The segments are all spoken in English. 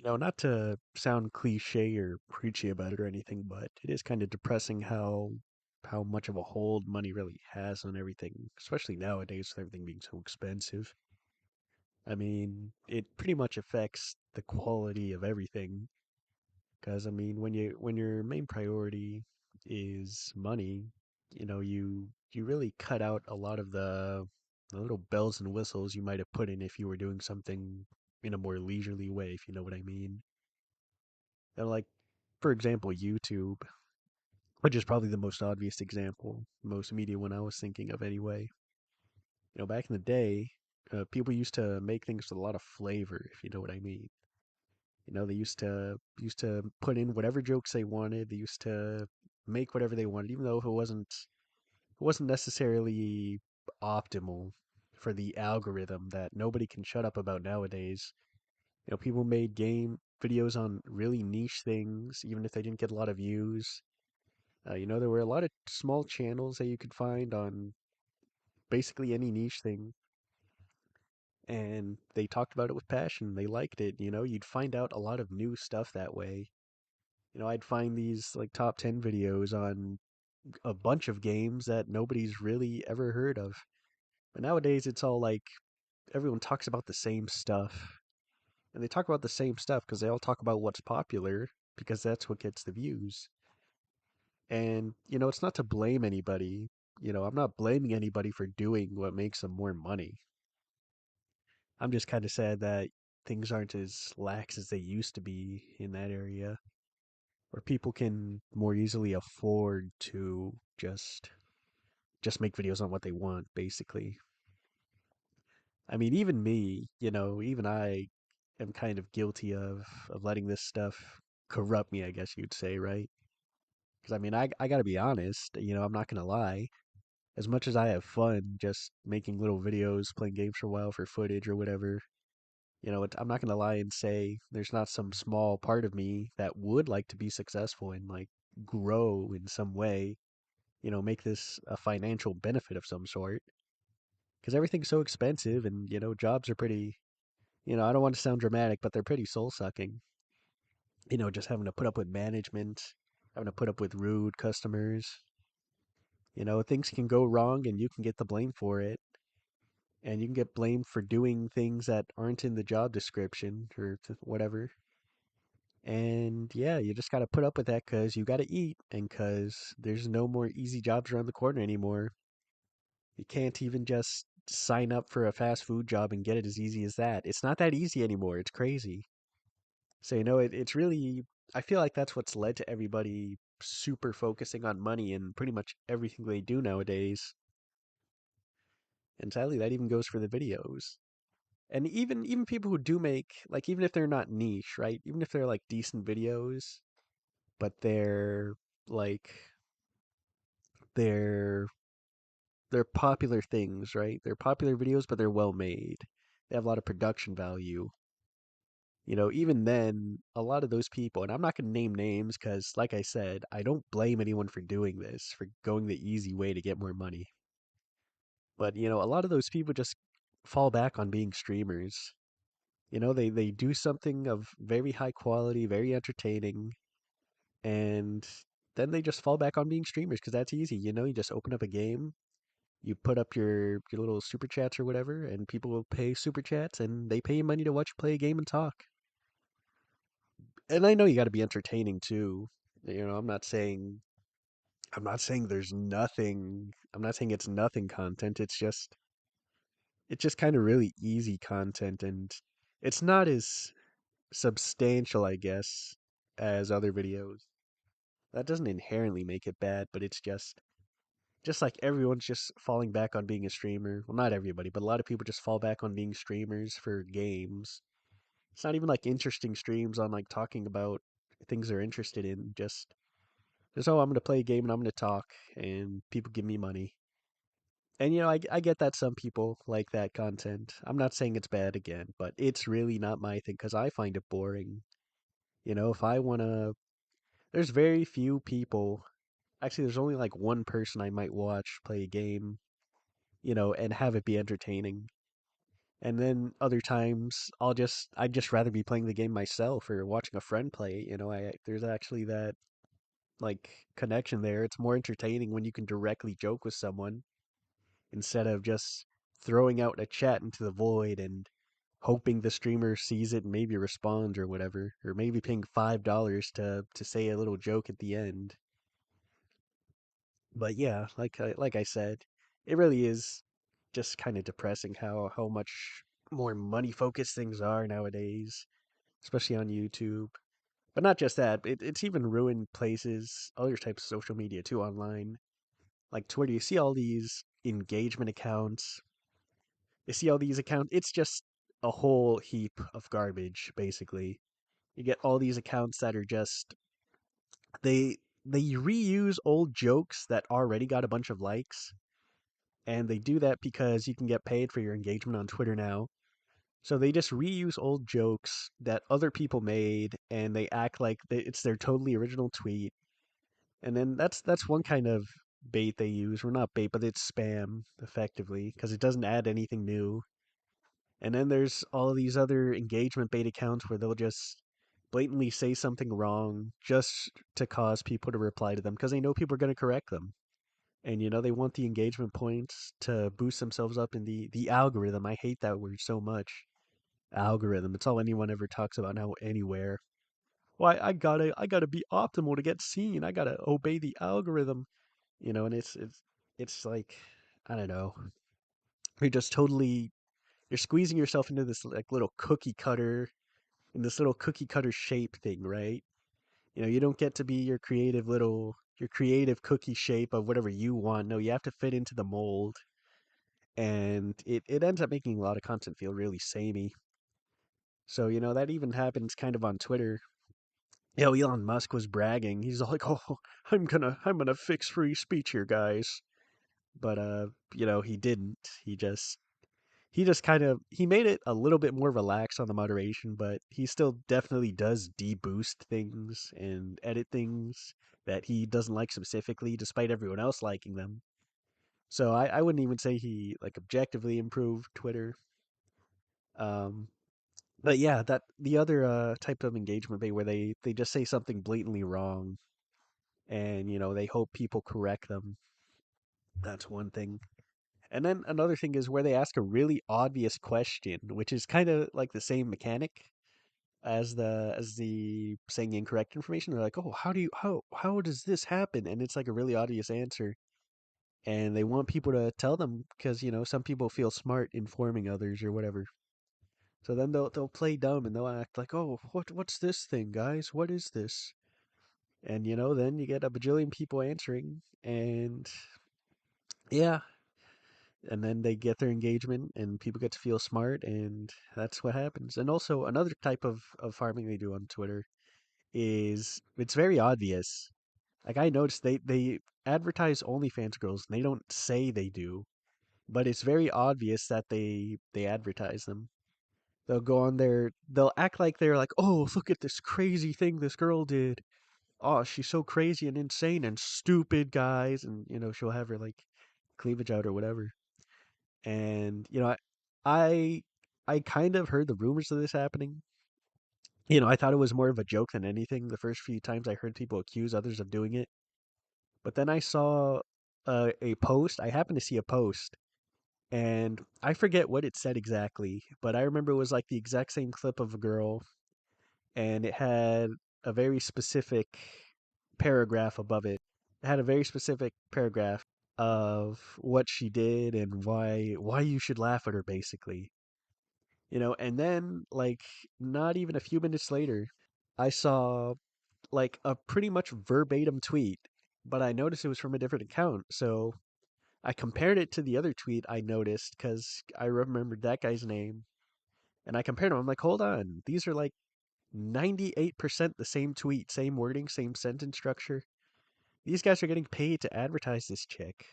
Not to sound cliche or preachy about it or anything, but it is kind of depressing how much of a hold money really has on everything, especially nowadays with everything being so expensive. I mean, it pretty much affects the quality of everything. Because I mean, when your main priority is money, you really cut out a lot of the little bells and whistles you might have put in if you were doing something in a more leisurely way, if you know what I mean. Like, for example, YouTube, which is probably the most obvious example, most immediate one I was thinking of anyway. Back in the day, people used to make things with a lot of flavor, if you know what I mean. They used to put in whatever jokes they wanted. They used to make whatever they wanted, even though if it wasn't necessarily optimal for the algorithm that nobody can shut up about nowadays. People made game videos on really niche things, even if they didn't get a lot of views. There were a lot of small channels that you could find on basically any niche thing, and they talked about it with passion. They liked it. You'd find out a lot of new stuff that way. I'd find these like top 10 videos on a bunch of games that nobody's really ever heard of. But nowadays, it's all like everyone talks about the same stuff. And they talk about the same stuff because they all talk about what's popular because that's what gets the views. And, it's not to blame anybody. I'm not blaming anybody for doing what makes them more money. I'm just kind of sad that things aren't as lax as they used to be in that area, where people can more easily afford to just make videos on what they want, basically. I mean, even me, even I am kind of guilty of letting this stuff corrupt me, I guess you'd say, right? Because I mean, I got to be honest, I'm not going to lie. As much as I have fun just making little videos, playing games for a while for footage or whatever, I'm not going to lie and say there's not some small part of me that would like to be successful and like grow in some way, make this a financial benefit of some sort. Because everything's so expensive and, jobs are pretty, I don't want to sound dramatic, but they're pretty soul sucking. Just having to put up with management, having to put up with rude customers. Things can go wrong and you can get the blame for it. And you can get blamed for doing things that aren't in the job description or whatever. And yeah, you just got to put up with that because you got to eat and because there's no more easy jobs around the corner anymore. You can't even just sign up for a fast food job and get it as easy as that. It's not that easy anymore. It's crazy. So, it's really, I feel like that's what's led to everybody super focusing on money in pretty much everything they do nowadays. And sadly, that even goes for the videos. And even people who do make, like, even if they're not niche, right? Even if they're like decent videos, but like they're they're popular things, right? They're popular videos, but they're well made. They have a lot of production value. Even then, a lot of those people, and I'm not going to name names because, like I said, I don't blame anyone for doing this, for going the easy way to get more money. But, a lot of those people just fall back on being streamers. They do something of very high quality, very entertaining, and then they just fall back on being streamers because that's easy. You just open up a game, you put up your little super chats or whatever, and people will pay super chats, and they pay you money to watch you play a game and talk. And I know you got to be entertaining too. I'm not saying there's nothing. I'm not saying it's nothing content. It's just kind of really easy content, and it's not as substantial, I guess, as other videos. That doesn't inherently make it bad, but it's just like everyone's just falling back on being a streamer. Well, not everybody, but a lot of people just fall back on being streamers for games. It's not even like interesting streams on like talking about things they're interested in. Just oh, I'm gonna play a game and I'm gonna talk, and people give me money. And I get that some people like that content. I'm not saying it's bad again, but it's really not my thing because I find it boring. If I wanna, there's very few people. Actually, there's only like one person I might watch play a game, and have it be entertaining. And then other times I'd just rather be playing the game myself or watching a friend play. There's actually that like connection there. It's more entertaining when you can directly joke with someone instead of just throwing out a chat into the void and hoping the streamer sees it and maybe responds or whatever, or maybe paying $5 to say a little joke at the end. But yeah, like I said, it really is just kind of depressing how much more money focused things are nowadays, especially on YouTube. But not just that, it's even ruined places, other types of social media too online. Like Twitter, you see all these engagement accounts. You see all these accounts. It's just a whole heap of garbage, basically. You get all these accounts that are just they they reuse old jokes that already got a bunch of likes, and they do that because you can get paid for your engagement on Twitter now. So they just reuse old jokes that other people made, and they act like it's their totally original tweet. And then that's one kind of bait they use. Or not bait, but it's spam effectively because it doesn't add anything new. And then there's all of these other engagement bait accounts where they'll just blatantly say something wrong just to cause people to reply to them because they know people are going to correct them. And they want the engagement points to boost themselves up in the algorithm. I hate that word so much. Algorithm. It's all anyone ever talks about now anywhere. Well, I gotta be optimal to get seen. I gotta obey the algorithm. And it's like I don't know. You're just totally you're squeezing yourself into this like little cookie cutter in this little cookie cutter shape thing, right? You don't get to be your creative cookie shape of whatever you want. No, you have to fit into the mold. And it ends up making a lot of content feel really samey. So, that even happens kind of on Twitter. Elon Musk was bragging. He's like, "Oh, I'm gonna fix free speech here, guys." But he didn't. He just kind of he made it a little bit more relaxed on the moderation, but he still definitely does deboost things and edit things that he doesn't like specifically, despite everyone else liking them. So I wouldn't even say he like objectively improved Twitter. Um, but yeah, that the other type of engagement bait where they just say something blatantly wrong and they hope people correct them. That's one thing. And then another thing is where they ask a really obvious question, which is kind of like the same mechanic as the saying incorrect information. They're like, "Oh, how does this happen?" And it's like a really obvious answer, and they want people to tell them because some people feel smart informing others or whatever. So then they'll play dumb and they'll act like, "Oh, what's this thing, guys? What is this?" And then you get a bajillion people answering, and yeah, and then they get their engagement and people get to feel smart, and that's what happens. And also another type of farming they do on Twitter is it's very obvious. Like I noticed they advertise OnlyFans girls and they don't say they do, but it's very obvious that they advertise them. They'll go on there, they'll act like they're like, "Oh, look at this crazy thing this girl did. Oh, she's so crazy and insane and stupid, guys." And she'll have her like cleavage out or whatever. And I I kind of heard the rumors of this happening. I thought it was more of a joke than anything the first few times I heard people accuse others of doing it. But then I saw a post. I happened to see a post, and I forget what it said exactly, but I remember it was like the exact same clip of a girl, and it had a very specific paragraph above it. It had a very specific paragraph of what she did and why you should laugh at her, basically. And then like not even a few minutes later, I saw like a pretty much verbatim tweet, but I noticed it was from a different account. So I compared it to the other tweet I noticed because I remembered that guy's name. And I compared them. I'm like, hold on. These are like 98% the same tweet, same wording, same sentence structure. These guys are getting paid to advertise this chick.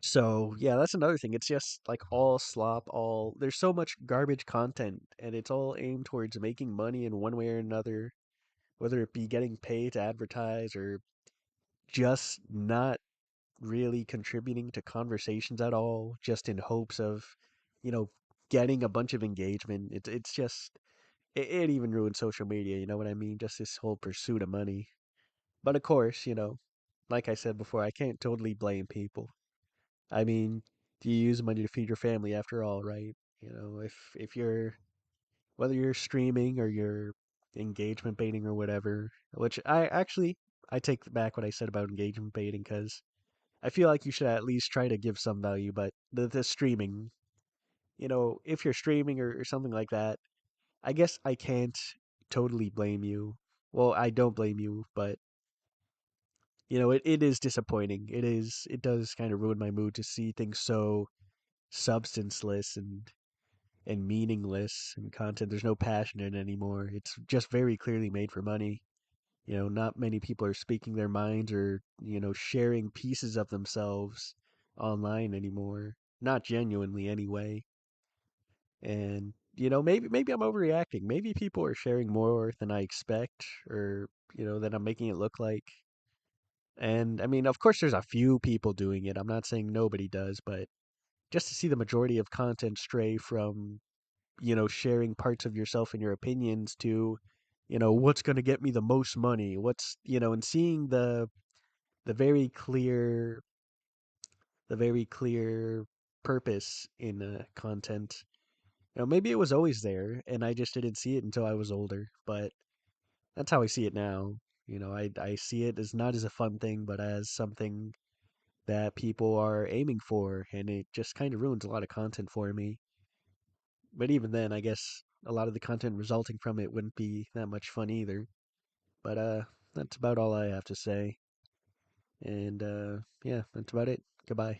So yeah, that's another thing. It's just like all slop, all there's so much garbage content and it's all aimed towards making money in one way or another, whether it be getting paid to advertise or just not really contributing to conversations at all, just in hopes of, you know, getting a bunch of engagement. It's just it even ruined social media, you know what I mean? Just this whole pursuit of money. But of course, like I said before, I can't totally blame people. I mean, you use money to feed your family after all, right? If you're whether you're streaming or you're engagement baiting or whatever, which I take back what I said about engagement baiting because I feel like you should at least try to give some value, but the streaming, if you're streaming or something like that, I guess I can't totally blame you. Well, I don't blame you, but it is disappointing. It does kind of ruin my mood to see things so substanceless and meaningless and content. There's no passion in it anymore. It's just very clearly made for money. Not many people are speaking their minds or, sharing pieces of themselves online anymore. Not genuinely anyway. And, maybe I'm overreacting. Maybe people are sharing more than I expect or, than I'm making it look like. And I mean, of course there's a few people doing it. I'm not saying nobody does, but just to see the majority of content stray from sharing parts of yourself and your opinions to, what's going to get me the most money, and seeing the very clear, the very clear purpose in content. Maybe it was always there and I just didn't see it until I was older, but that's how I see it now. I see it as not as a fun thing, but as something that people are aiming for, and it just kind of ruins a lot of content for me. But even then, I guess a lot of the content resulting from it wouldn't be that much fun either. But that's about all I have to say. And yeah, that's about it. Goodbye.